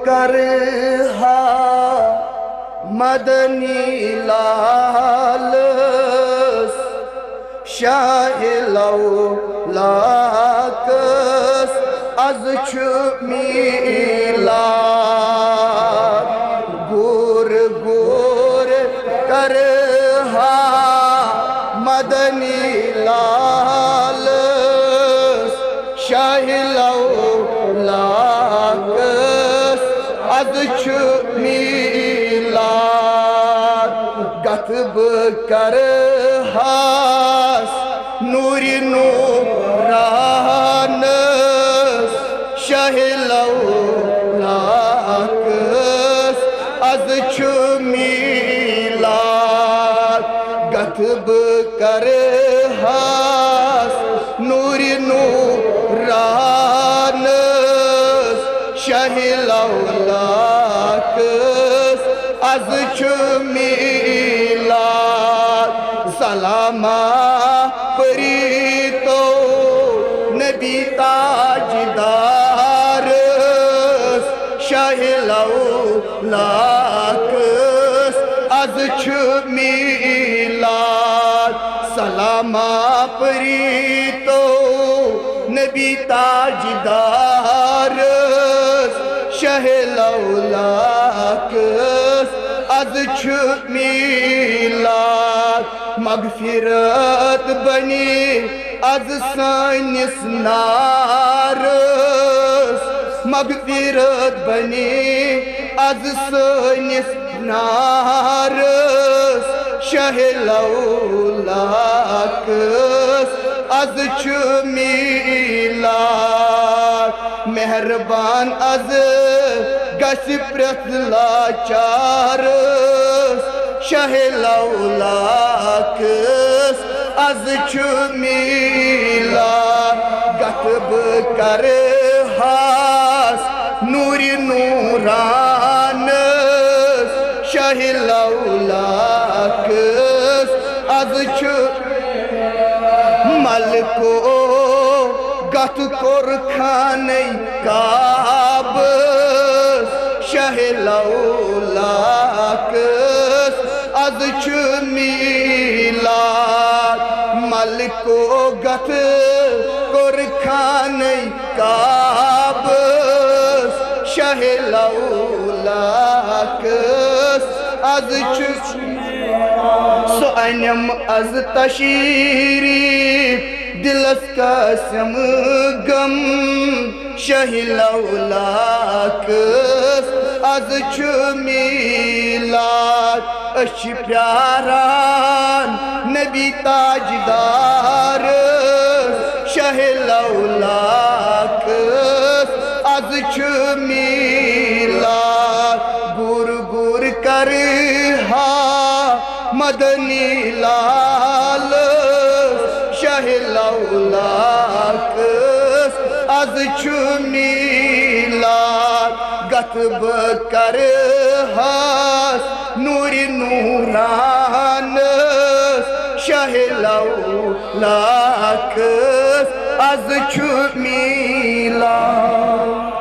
कर हा मदनी लाल शाह लौलाकस az मिलाद गुर गुर कर हा मदनी लाल शाह लौलाकस az मिलाद गतब कर हास नूरी नूरानस शाह लौलाकस az मिलाद गतब कर हास नूरी नूरानस शाह लौलाकस az मिलाद सलामा परीतो नबी ताजदार शाह लौलाकस az मिलाद सलामा परीतो नबी ताजदार शाह लौलाकस az मिलाद मगफिरत बनी az सानिस नारस मगफिरत बनी az सानिस नारस शाह लौलाकस az मिलाद मेहरबान az गस प्रत लाचारस शाह लौलाकस az मिलाद गतब कर हास नूरी नूरानस शाह लौलाकस az मलको गत कोर खाने काबस शाह लौलाकस az मिलाद मलको गत कोर खाने काबस शाह लौलाकस az सो अनम az तशरीफ दिलस कसम गम शाह लौलाकस az मिलाद अश प्यारान नबी ताजदार शाह लौलाकस az मिलाद गुर गुर कर हा मदनी लाल शाह लौलाकस az मिलाद गतब कर हास नूरी नूरानस शाह लौलाकस az मिलाद।